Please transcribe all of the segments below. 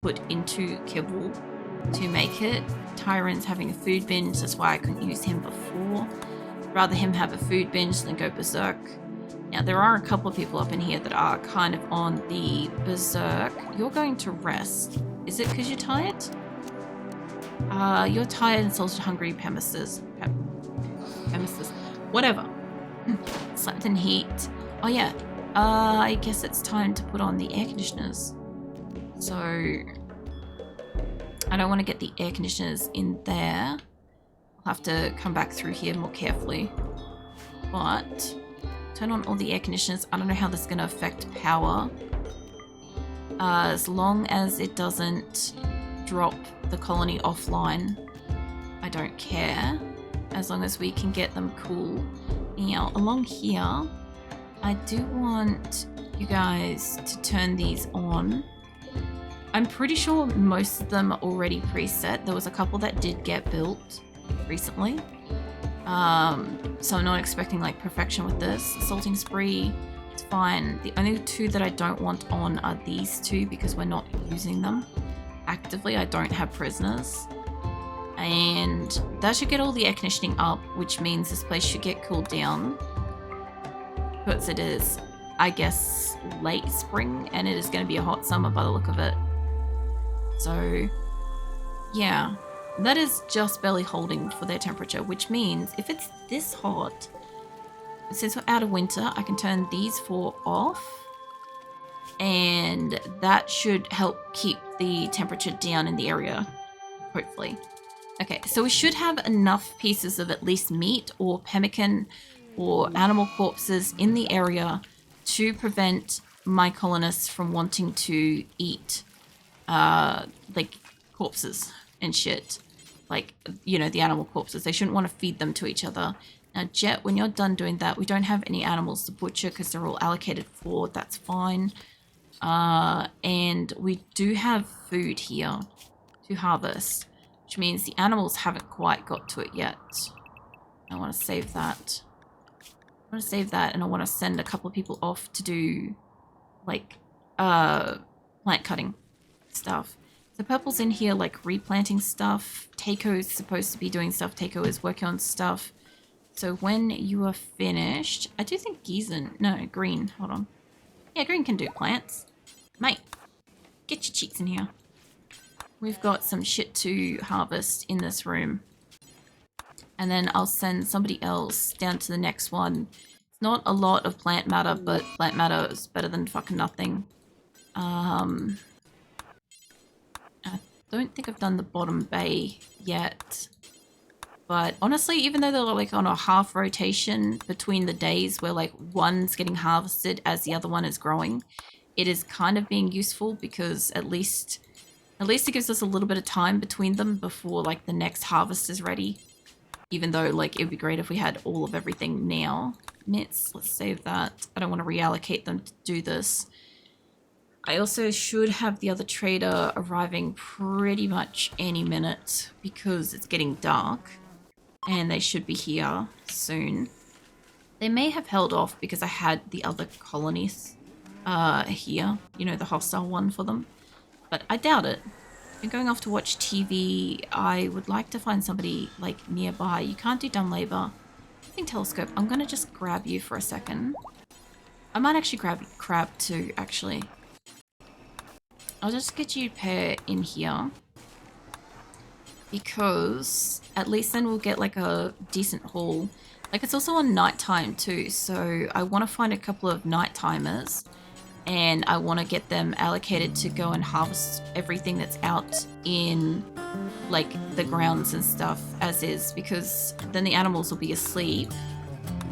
put into kibble to make it. Tyron's having a food binge, that's why I couldn't use him before. Rather him have a food binge than go berserk. Now there are a couple of people up in here that are kind of on the berserk. You're going to rest. Is it because you're tired? You're tired, insulted, hungry, pemises. Whatever. Slept in heat. Oh yeah. I guess it's time to put on the air conditioners. So I don't want to get the air conditioners in there. I'll have to come back through here more carefully. But turn on all the air conditioners. I don't know how this is going to affect power. As long as it doesn't drop the colony offline, I don't care. As long as we can get them cool. Now, along here, I do want you guys to turn these on. I'm pretty sure most of them are already preset. There was a couple that did get built recently. So I'm not expecting like perfection with this. Salting spree, it's fine. The only two that I don't want on are these two because we're not using them actively. I don't have prisoners. And that should get all the air conditioning up, which means this place should get cooled down. Because it is, I guess, late spring and it is going to be a hot summer by the look of it. So, yeah. That is just barely holding for their temperature, which means if it's this hot, since we're out of winter, I can turn these four off. And that should help keep the temperature down in the area, hopefully. Okay, so we should have enough pieces of at least meat or pemmican or animal corpses in the area to prevent my colonists from wanting to eat like corpses and shit. Like, you know, the animal corpses. They shouldn't want to feed them to each other. Now, Jet, when you're done doing that, we don't have any animals to butcher because they're all allocated for. That's fine. And we do have food here to harvest, which means the animals haven't quite got to it yet. I want to save that. I want to save that, and I want to send a couple of people off to do, like, plant cutting stuff. So Purple's in here, like, replanting stuff. Taiko's supposed to be doing stuff. Taiko is working on stuff. So when you are finished, I do think Green, hold on. Yeah, Green can do plants. Mate, get your cheeks in here. We've got some shit to harvest in this room. And then I'll send somebody else down to the next one. It's not a lot of plant matter, but plant matter is better than fucking nothing. I don't think I've done the bottom bay yet. But honestly, even though they're like on a half rotation between the days where like one's getting harvested as the other one is growing, it is kind of being useful because at least it gives us a little bit of time between them before like the next harvest is ready. Even though like it would be great if we had all of everything now. Mitts, let's save that. I don't want to reallocate them to do this. I also should have the other trader arriving pretty much any minute because it's getting dark and they should be here soon. They may have held off because I had the other colonies here, you know, the hostile one for them, but I doubt it. I'm going off to watch TV. I would like to find somebody like nearby. You can't do dumb labor. Using telescope, I'm gonna just grab you for a second. I might actually grab Crab too, actually. I'll just get you a pair in here because at least then we'll get like a decent haul. Like it's also on nighttime too, so I want to find a couple of night timers and I want to get them allocated to go and harvest everything that's out in like the grounds and stuff as is, because then the animals will be asleep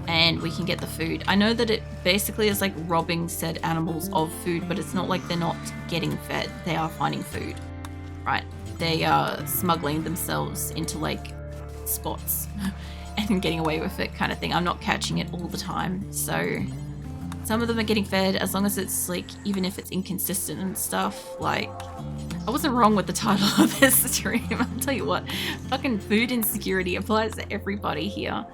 and we can get the food. I know that it basically is like robbing said animals of food, but it's not like they're not getting fed. They are finding food, right? They are smuggling themselves into like spots and getting away with it kind of thing. I'm not catching it all the time. So some of them are getting fed as long as it's like, even if it's inconsistent and stuff. Like, I wasn't wrong with the title of this stream. I'll tell you what, fucking food insecurity applies to everybody here.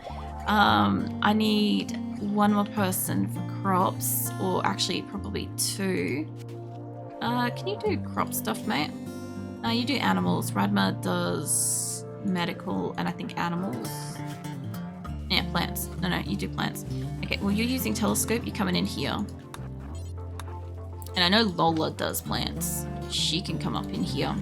I need one more person for crops, or actually probably two. Can you do crop stuff, mate? You do animals. Radma does medical and I think animals. Yeah, plants. No, you do plants. Okay, well you're using telescope, you're coming in here. And I know Lola does plants. She can come up in here.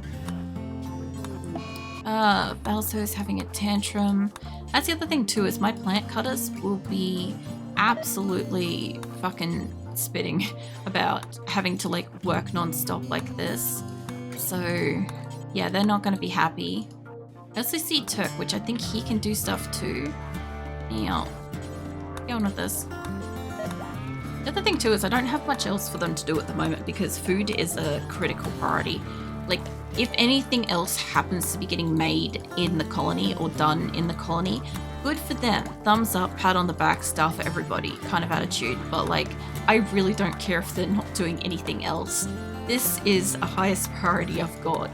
Balso's having a tantrum. That's the other thing too, is my plant cutters will be absolutely fucking spitting about having to like work non-stop like this. So yeah, they're not going to be happy. I also see Turk, which I think he can do stuff too. Yeah, get on with this. The other thing too is I don't have much else for them to do at the moment because food is a critical priority. Like if anything else happens to be getting made in the colony or done in the colony, good for them. Thumbs up, pat on the back, star for everybody kind of attitude. But like, I really don't care if they're not doing anything else. This is a highest priority I've got,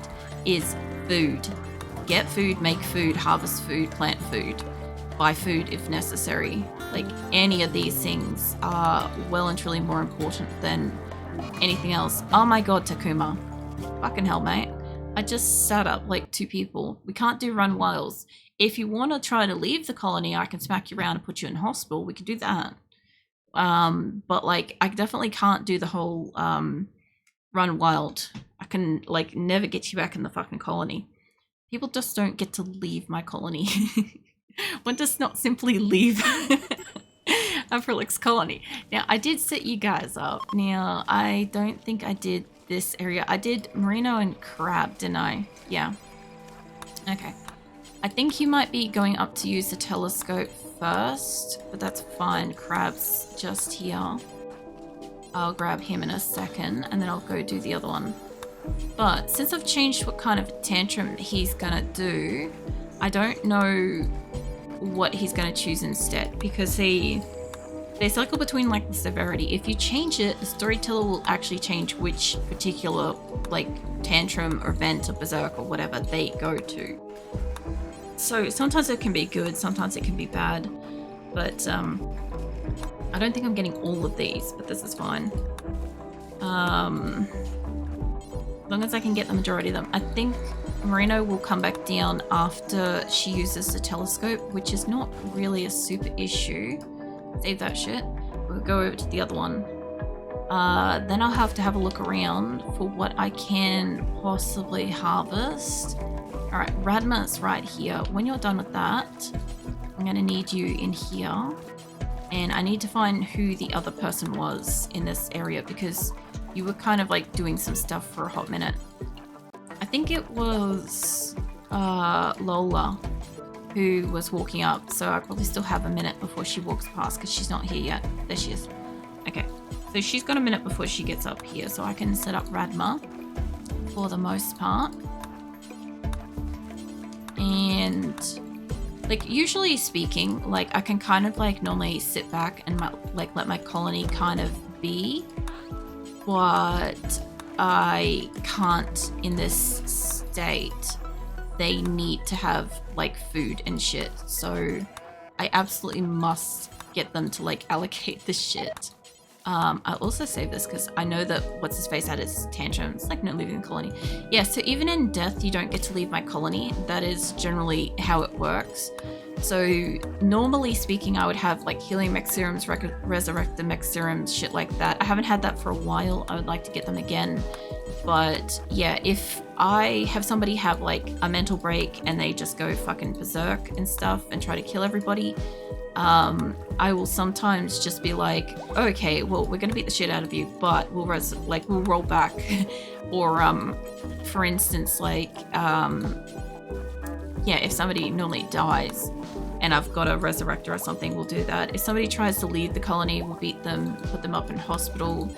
is food. Get food, make food, harvest food, plant food, buy food if necessary. Like any of these things are well and truly more important than anything else. Oh my god, Takuma. Fucking hell, mate. I just sat up like 2 people. We can't do run wilds. If you want to try to leave the colony, I can smack you around and put you in hospital. We can do that. But like, I definitely can't do the whole run wild. I can like never get you back in the fucking colony. People just don't get to leave my colony. One does not simply leave Afrolix colony. Now, I did set you guys up. Now, I don't think I did this area. I did Merino and Crab, didn't I? Yeah. Okay. I think you might be going up to use the telescope first, but that's fine. Crab's just here. I'll grab him in a second, and then I'll go do the other one. But since I've changed what kind of tantrum he's gonna do, I don't know what he's gonna choose instead, because they cycle between like the severity. If you change it, the storyteller will actually change which particular like tantrum or vent or berserk or whatever they go to. So sometimes it can be good, sometimes it can be bad, but I don't think I'm getting all of these, but this is fine. As long as I can get the majority of them. I think Marino will come back down after she uses the telescope, which is not really a super issue. Save that shit. We'll go over to the other one. Then I'll have to have a look around for what I can possibly harvest. Alright, Radma's right here. When you're done with that, I'm going to need you in here. And I need to find who the other person was in this area, because you were kind of like doing some stuff for a hot minute. I think it was Lola who was walking up, so I probably still have a minute before she walks past because she's not here yet. There she is. Okay, so she's got a minute before she gets up here, so I can set up Radma for the most part. And like usually speaking, like I can kind of like normally sit back and like let my colony kind of be, but I can't in this state. They need to have like food and shit, so I absolutely must get them to like allocate the shit. I'll also save this because I know that what's his face had his tantrums, like no leaving the colony. Yeah, so even in death you don't get to leave my colony. That is generally how it works. So normally speaking, I would have like healing mech serums, resurrect the mech serums, shit like that. I haven't had that for a while. I would like to get them again. But yeah, if I have somebody have like a mental break and they just go fucking berserk and stuff and try to kill everybody, I will sometimes just be like, okay, well, we're gonna beat the shit out of you, but we'll roll back. Or for instance, like yeah, if somebody normally dies and I've got a resurrector or something, we'll do that. If somebody tries to leave the colony, we'll beat them, put them up in hospital.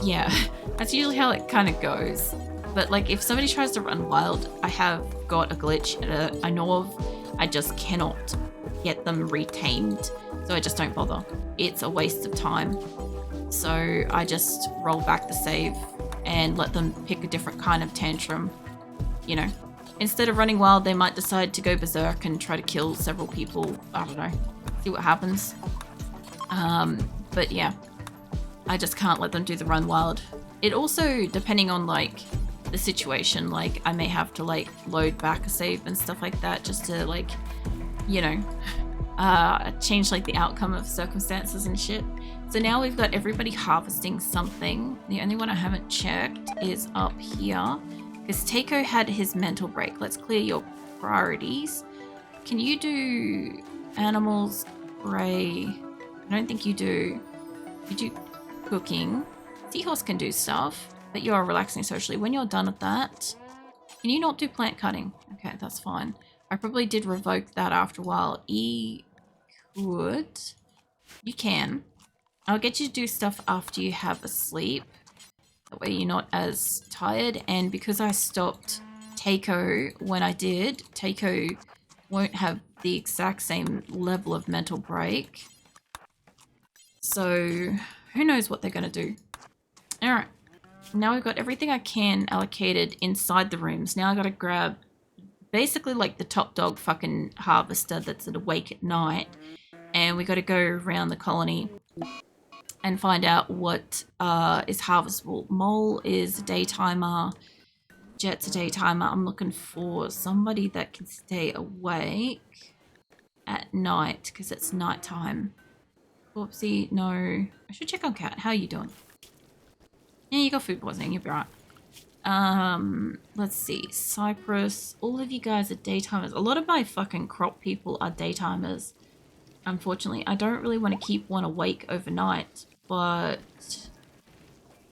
Yeah, that's usually how it kind of goes. But like if somebody tries to run wild, I have got a glitch I know of. I just cannot get them retamed, so I just don't bother. It's a waste of time. So I just roll back the save and let them pick a different kind of tantrum. You know, instead of running wild, they might decide to go berserk and try to kill several people. I don't know. See what happens. But yeah, I just can't let them do the run wild. It also, depending on like the situation. Like, I may have to, like, load back a save and stuff like that just to, like, you know, change, like, the outcome of circumstances and shit. So now we've got everybody harvesting something. The only one I haven't checked is up here, because Takeo had his mental break. Let's clear your priorities. Can you do animals, gray? I don't think you do. You do cooking. Seahorse can do stuff, but you're relaxing socially. When you're done with that, can you not do plant cutting? Okay, that's fine. I probably did revoke that after a while. E could. You can. I'll get you to do stuff after you have a sleep. That way you're not as tired. And because I stopped Takeo when I did, Takeo won't have the exact same level of mental break. So who knows what they're going to do. Alright. Now we've got everything I can allocated inside the rooms. Now I got to grab basically like the top dog fucking harvester that's awake at night. And we got to go around the colony and find out what is harvestable. Mole is a daytimer. Jet's a daytimer. I'm looking for somebody that can stay awake at night because it's nighttime. Whoopsie, no. I should check on Cat. How are you doing? Yeah, you got food poisoning. You'll be right. Let's see. Cypress. All of you guys are daytimers. A lot of my fucking crop people are daytimers. Unfortunately, I don't really want to keep one awake overnight, but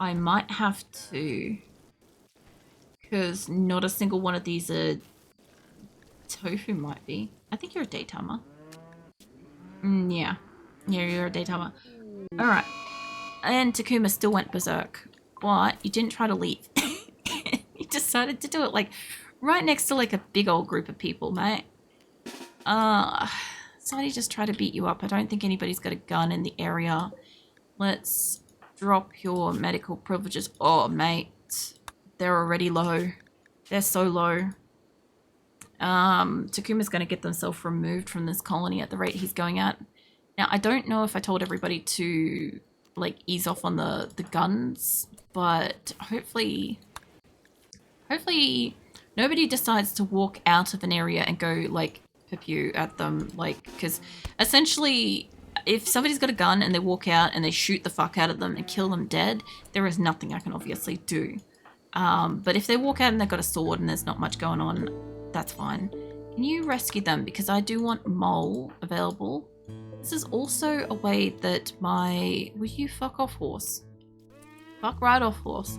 I might have to, because not a single one of these are... Tofu might be. I think you're a daytimer. Yeah. Yeah, you're a daytimer. Alright. And Takuma still went berserk. But you didn't try to leave. You decided to do it, like, right next to, like, a big old group of people, mate. Somebody just tried to beat you up. I don't think anybody's got a gun in the area. Let's drop your medical privileges. Oh, mate. They're already low. They're so low. Takuma's going to get themselves removed from this colony at the rate he's going at. Now, I don't know if I told everybody to, like, ease off on the guns, but hopefully nobody decides to walk out of an area and go, like, pew at them, like, because essentially if somebody's got a gun and they walk out and they shoot the fuck out of them and kill them dead, there is nothing I can obviously do. But if they walk out and they've got a sword and there's not much going on, that's fine. Can you rescue them? Because I do want Mole available. This is also a way that my... Will you fuck off, horse? Fuck right off, horse.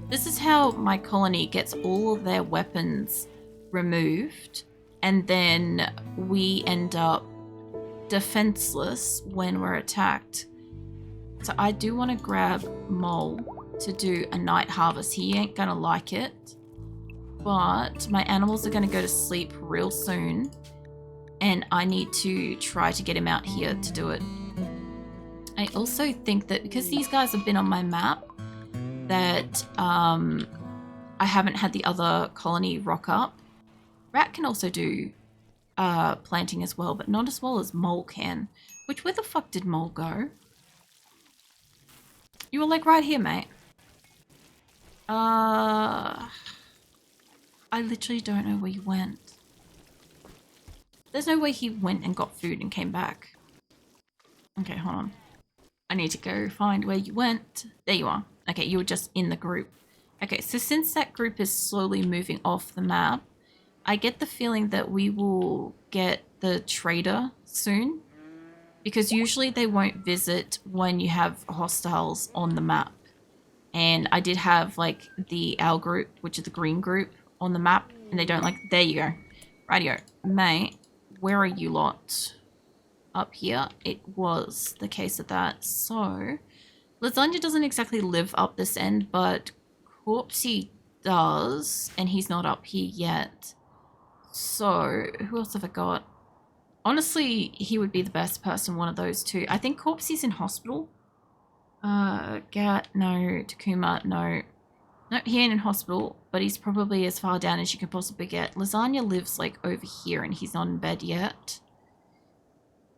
This is how my colony gets all of their weapons removed, and then we end up defenseless when we're attacked. So I do want to grab Mole to do a night harvest. He ain't gonna like it, but my animals are gonna go to sleep real soon, and I need to try to get him out here to do it. I also think that because these guys have been on my map, that I haven't had the other colony rock up. Rat can also do planting as well, but not as well as Mole can. Which, where the fuck did Mole go? You were like right here, mate. I literally don't know where you went. There's no way he went and got food and came back. Okay, hold on. I need to go find where you went. There you are. Okay, you were just in the group. Okay, so since that group is slowly moving off the map, I get the feeling that we will get the trader soon, because usually they won't visit when you have hostiles on the map. And I did have like our group, which is the green group, on the map, and they don't like... There you go. Rightio. Mate, where are you lot? Up here. It was the case of that. So, Lasagna doesn't exactly live up this end, but Corpsey does, and he's not up here yet. So, who else have I got? Honestly, he would be the best person, one of those two. I think Corpsey's in hospital. Gat, no. Takuma, no. No, he ain't in hospital, but he's probably as far down as you can possibly get. Lasagna lives, like, over here, and he's not in bed yet.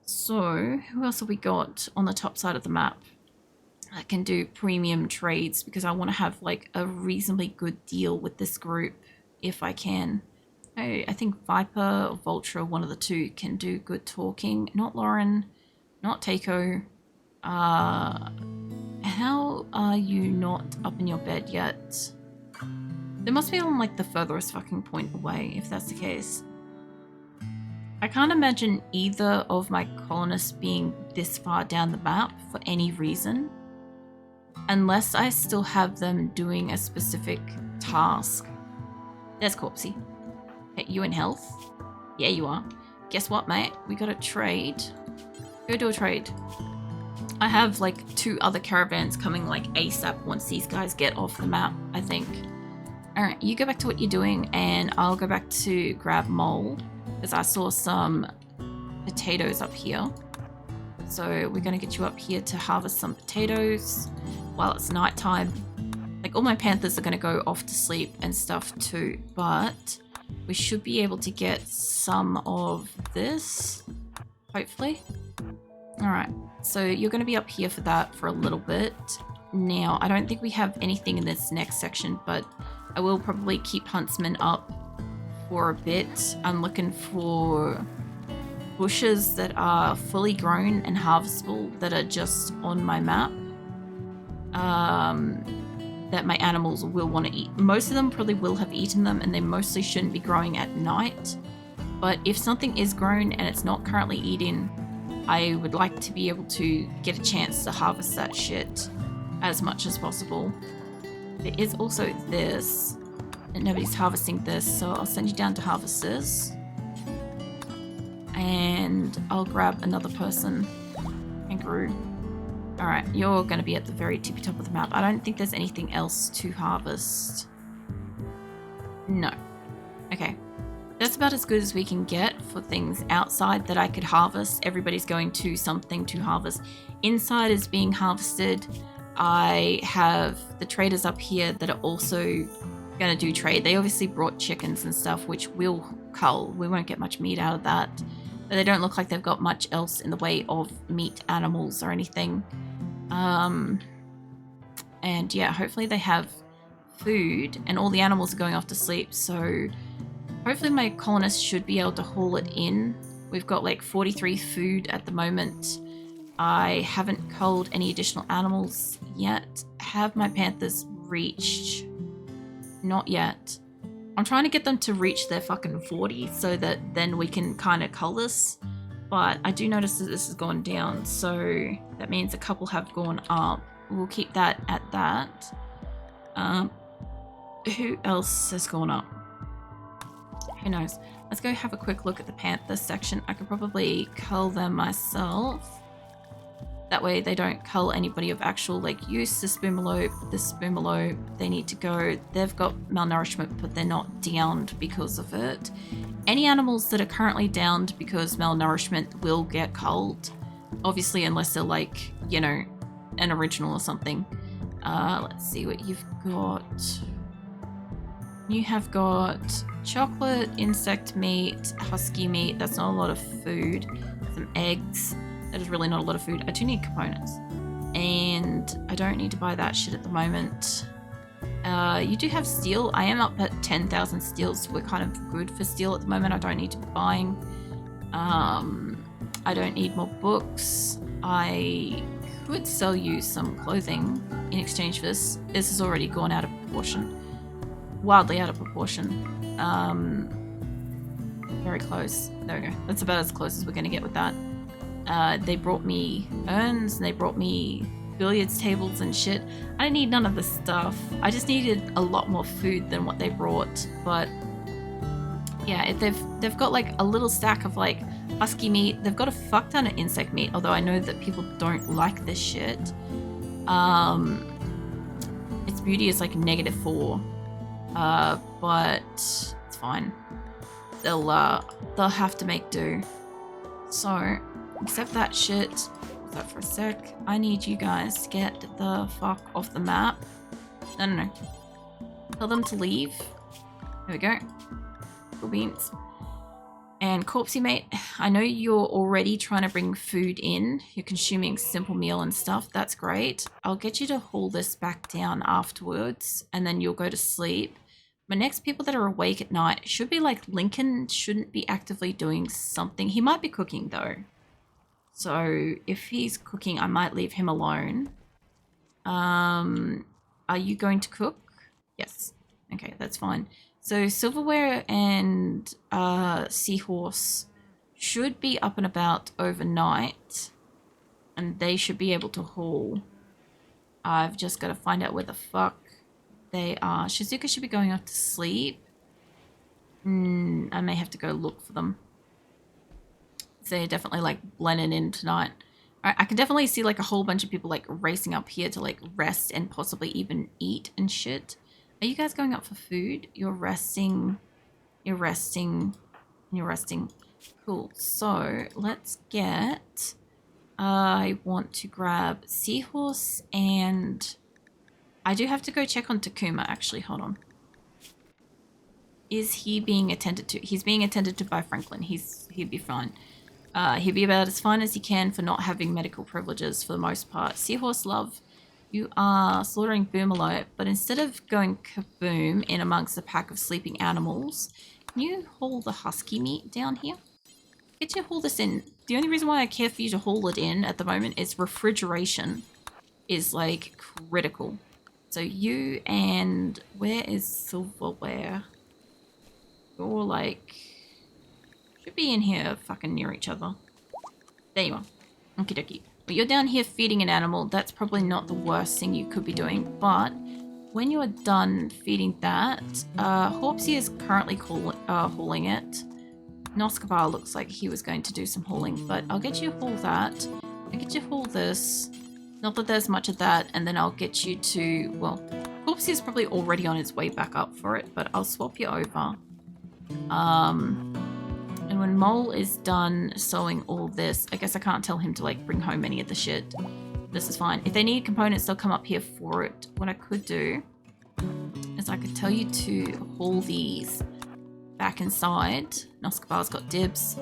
So, who else have we got on the top side of the map? I can do premium trades because I want to have like a reasonably good deal with this group if I can. I think Viper or Vultra, one of the two, can do good talking. Not Lauren, not Takeo. How are you not up in your bed yet? They must be on like the furthest fucking point away if that's the case. I can't imagine either of my colonists being this far down the map for any reason. Unless I still have them doing a specific task. There's Corpsey. Hey, you in health? Yeah, you are. Guess what, mate? We got a trade. Go do a trade. I have like 2 other caravans coming like ASAP once these guys get off the map, I think. Alright, you go back to what you're doing and I'll go back to grab Mole because I saw some potatoes up here. So we're going to get you up here to harvest some potatoes while it's nighttime. Like all my panthers are going to go off to sleep and stuff too, but we should be able to get some of this, hopefully. Alright, so you're going to be up here for that for a little bit. Now, I don't think we have anything in this next section, but I will probably keep Huntsman up for a bit. I'm looking for bushes that are fully grown and harvestable that are just on my map that my animals will want to eat. Most of them probably will have eaten them and they mostly shouldn't be growing at night. But if something is grown and it's not currently eaten, I would like to be able to get a chance to harvest that shit as much as possible. There is also this, and nobody's harvesting this, so I'll send you down to harvest this. And I'll grab another person. Kangaroo. Alright, you're going to be at the very tippy top of the map. I don't think there's anything else to harvest. No. Okay. That's about as good as we can get for things outside that I could harvest. Everybody's going to something to harvest. Inside is being harvested. I have the traders up here that are also going to do trade. They obviously brought chickens and stuff, which we'll cull. We won't get much meat out of that. But they don't look like they've got much else in the way of meat animals or anything. And yeah, hopefully they have food and all the animals are going off to sleep. So hopefully my colonists should be able to haul it in. We've got like 43 food at the moment. I haven't culled any additional animals yet. Have my panthers reached? Not yet. I'm trying to get them to reach their fucking 40 so that then we can kind of cull this. But I do notice that this has gone down, so that means a couple have gone up. We'll keep that at that. Who else has gone up? Who knows? Let's go have a quick look at the panther section. I could probably cull them myself. That way they don't cull anybody of actual like use. This Boomerlope, they need to go. They've got malnourishment, but they're not downed because of it. Any animals that are currently downed because malnourishment will get culled. Obviously, unless they're like, you know, an original or something. Let's see what you've got. You have got chocolate, insect meat, husky meat. That's not a lot of food. Some eggs. That is really not a lot of food. I do need components. And I don't need to buy that shit at the moment. You do have steel. I am up at 10,000 steel, so we're kind of good for steel at the moment. I don't need to be buying. I don't need more books. I could sell you some clothing in exchange for this. This has already gone out of proportion. Wildly out of proportion. Very close. There we go. That's about as close as we're going to get with that. They brought me urns and they brought me billiards tables and shit. I didn't need none of this stuff. I just needed a lot more food than what they brought. But yeah, if they've got like a little stack of like husky meat. They've got a fuck ton of insect meat, although I know that people don't like this shit. Its beauty is like -4. But it's fine. They'll have to make do. So, accept that shit. Hold that for a sec. I need you guys to get the fuck off the map. No. Tell them to leave. There we go. Cool beans. And Corpsey mate, I know you're already trying to bring food in. You're consuming simple meal and stuff. That's great. I'll get you to haul this back down afterwards, and then you'll go to sleep. My next people that are awake at night should be like Lincoln. Shouldn't be actively doing something. He might be cooking though. So if he's cooking, I might leave him alone. Are you going to cook? Yes. Okay, that's fine. So silverware and seahorse should be up and about overnight, and they should be able to haul. I've just got to find out where the fuck they are. Shizuka should be going off to sleep. I may have to go look for them. So they're definitely like blending in tonight. I can definitely see like a whole bunch of people like racing up here to like rest and possibly even eat and shit. Are you guys going up for food? You're resting. You're resting. You're resting. Cool. So let's get... I want to grab Seahorse and... I do have to go check on Takuma actually. Hold on. Is he being attended to? He's being attended to by Franklin. He'd be fine. He'd be about as fine as he can for not having medical privileges for the most part. Seahorse love. You are slaughtering Boomalot, but instead of going kaboom in amongst a pack of sleeping animals, can you haul the husky meat down here? Get you haul this in. The only reason why I care for you to haul it in at the moment is refrigeration is like critical. So you and where is silverware? You're like should be in here fucking near each other. There you are. Okie dokie. But you're down here feeding an animal. That's probably not the worst thing you could be doing. But when you are done feeding that, Horpsy is currently hauling it. Noskabar looks like he was going to do some hauling, but I'll get you to haul that. I'll get you to haul this. Not that there's much of that, and then I'll get you to, well, Horpsy is probably already on his way back up for it, but I'll swap you over. And when Mole is done sewing all this, I guess I can't tell him to like bring home any of the shit. This is fine. If they need components, they'll come up here for it. What I could do is I could tell you to haul these back inside. Noskabar's got dibs.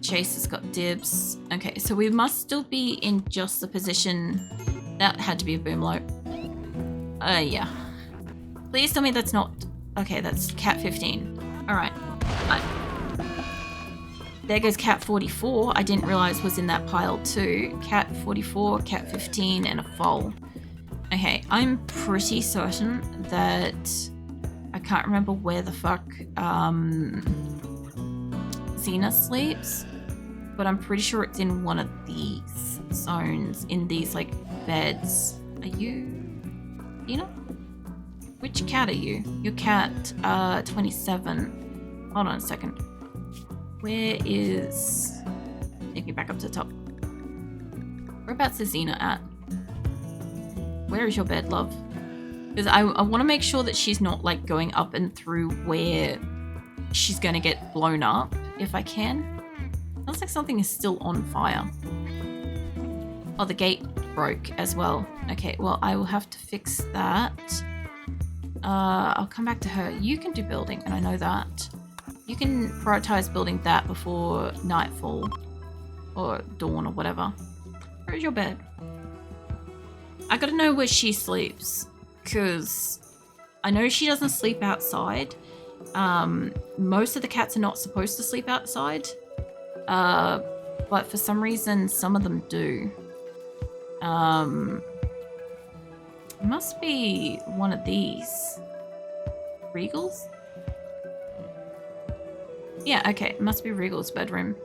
Chase has got dibs. Okay, so we must still be in just the position. That had to be a boomlope. Yeah. Please tell me that's not... Okay, that's cat 15. Alright. There goes cat 44. I didn't realize was in that pile too. Cat 44, cat 15, and a foal. Okay, I'm pretty certain that I can't remember where the fuck Xena sleeps, but I'm pretty sure it's in one of these zones, in these like beds. Are you Xena? Which cat are you? You're cat 27. Hold on a second. Where is... Take me back up to the top. Whereabouts is Xena at? Where is your bed, love? Because I want to make sure that she's not like going up and through where she's going to get blown up, if I can. Looks like something is still on fire. Oh, the gate broke as well. Okay, well, I will have to fix that. I'll come back to her. You can do building, and I know that. You can prioritize building that before nightfall or dawn or whatever. Where's your bed? I gotta know where she sleeps, because I know she doesn't sleep outside. Most of the cats are not supposed to sleep outside, but for some reason some of them do. It must be one of these. Regal's? Yeah, okay, it must be Regal's bedroom.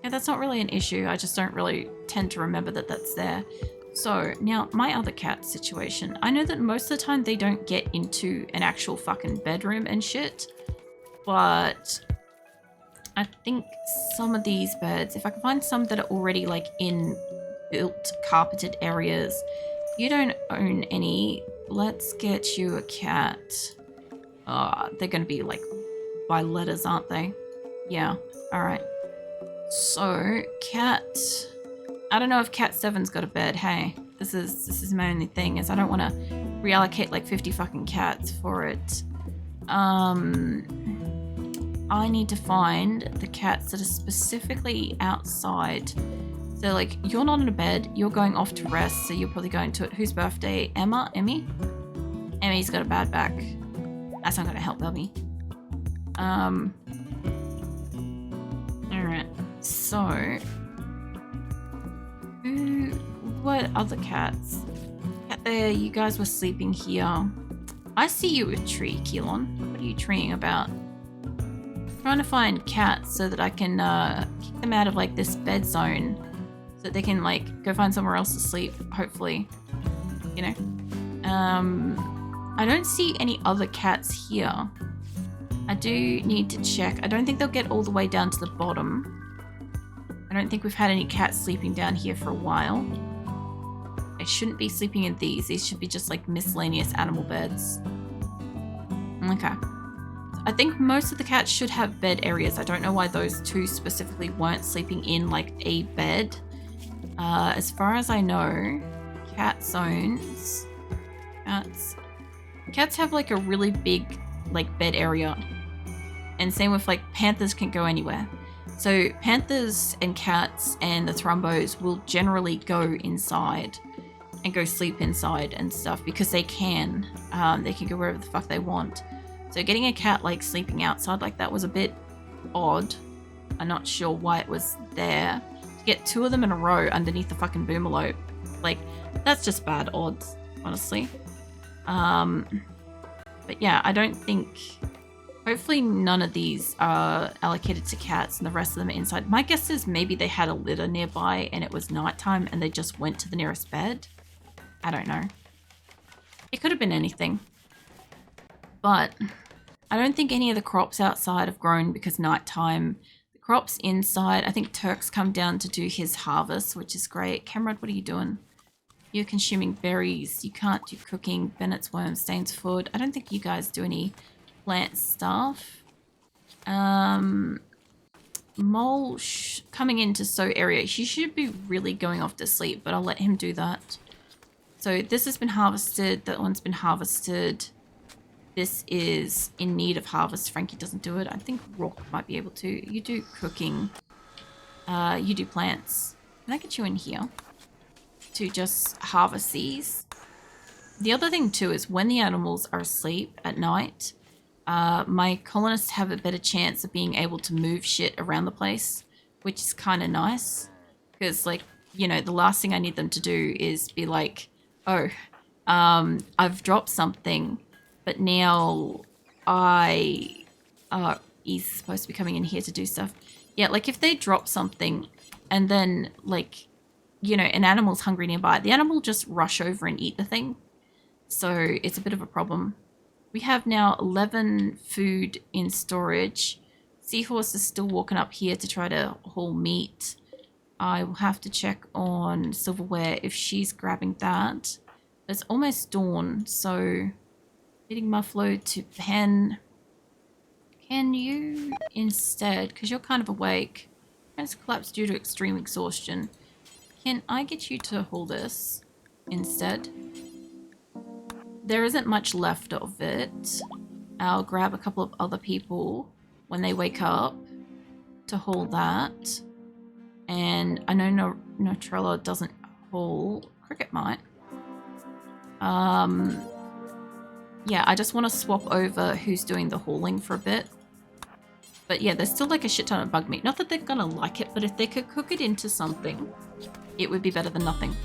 Yeah, that's not really an issue. I just don't really tend to remember that that's there. So, now, my other cat situation. I know that most of the time they don't get into an actual fucking bedroom and shit. But I think some of these beds, if I can find some that are already like in built carpeted areas. You don't own any. Let's get you a cat. They're gonna be like by letters, aren't they? Yeah, alright. So, cat... I don't know if cat 7's got a bed. Hey, this is my only thing, is I don't want to reallocate like 50 fucking cats for it. I need to find the cats that are specifically outside. So like, you're not in a bed, you're going off to rest, so you're probably going to it. Whose birthday? Emma? Emmy? Emmy's got a bad back. That's not gonna help, Bubby. Alright, so what other cats? Cat there, you guys were sleeping here. I see you a tree, Keelan. What are you treeing about? I'm trying to find cats so that I can kick them out of like this bed zone so that they can like go find somewhere else to sleep, hopefully. You know? I don't see any other cats here. I do need to check. I don't think they'll get all the way down to the bottom. I don't think we've had any cats sleeping down here for a while. They shouldn't be sleeping in these. These should be just like miscellaneous animal beds. Okay. I think most of the cats should have bed areas. I don't know why those two specifically weren't sleeping in like a bed. As far as I know, cat zones. Cats have like a really big like bed area. And same with like panthers can go anywhere. So panthers and cats and the thrumbos will generally go inside and go sleep inside and stuff because they can. They can go wherever the fuck they want. So getting a cat like sleeping outside like that was a bit odd. I'm not sure why it was there. To get two of them in a row underneath the fucking boomerlope, like that's just bad odds, honestly. But yeah, I don't think... Hopefully none of these are allocated to cats and the rest of them are inside. My guess is maybe they had a litter nearby and it was nighttime and they just went to the nearest bed. I don't know. It could have been anything. But I don't think any of the crops outside have grown because nighttime. The crops inside, I think Turk's come down to do his harvest, which is great. Cameron, what are you doing? You're consuming berries. You can't do cooking. Bennett's worm stains food. I don't think you guys do any plant stuff. Mole coming into So area. She should be really going off to sleep, but I'll let him do that. So this has been harvested. That one's been harvested. This is in need of harvest. Frankie doesn't do it. I think Rock might be able to. You do cooking. You do plants. Can I get you in here to just harvest these? The other thing too is when the animals are asleep at night, my colonists have a better chance of being able to move shit around the place, which is kind of nice. Because, like, you know, the last thing I need them to do is be like, oh, I've dropped something, but now he's supposed to be coming in here to do stuff. Yeah, like if they drop something and then, like, you know, an animal's hungry nearby, the animal will just rush over and eat the thing. So it's a bit of a problem. We have now 11 food in storage. Seahorse is still walking up here to try to haul meat. I will have to check on Silverware if she's grabbing that. It's almost dawn, so feeding Muffalo to Pen. Can you instead, because you're kind of awake, has collapsed due to extreme exhaustion. Can I get you to haul this instead? There isn't much left of it. I'll grab a couple of other people when they wake up to haul that. And I know Notrella doesn't haul. Cricket might. Yeah, I just want to swap over who's doing the hauling for a bit. But yeah, there's still like a shit ton of bug meat. Not that they're gonna like it, but if they could cook it into something, it would be better than nothing.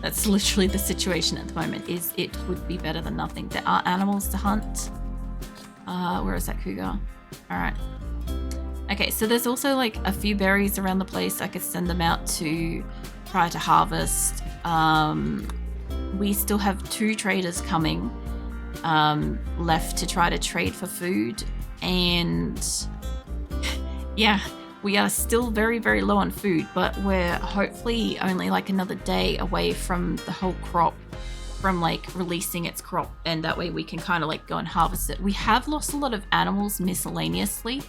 That's literally the situation at the moment, is it would be better than nothing. There are animals to hunt. Where is that cougar? Alright. Okay, so there's also like a few berries around the place. I could send them out to try to harvest. We still have 2 traders coming left to try to trade for food. And yeah, we are still very, very low on food, but we're hopefully only like another day away from the whole crop, from like releasing its crop, and that way we can kind of like go and harvest it. We have lost a lot of animals miscellaneously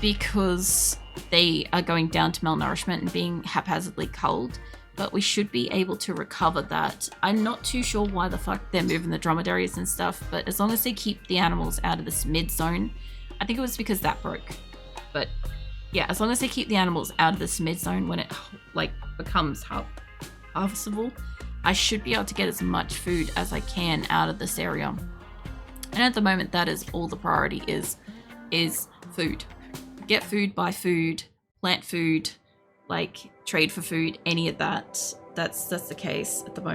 because they are going down to malnourishment and being haphazardly culled, but we should be able to recover that. I'm not too sure why the fuck they're moving the dromedaries and stuff, but as long as they keep the animals out of this mid zone, I think it was because that broke. But yeah, as long as they keep the animals out of this mid zone when it like becomes harvestable, I should be able to get as much food as I can out of this area. And at the moment, that is all the priority is food. Get food, buy food, plant food, like trade for food, any of that. That's the case at the moment.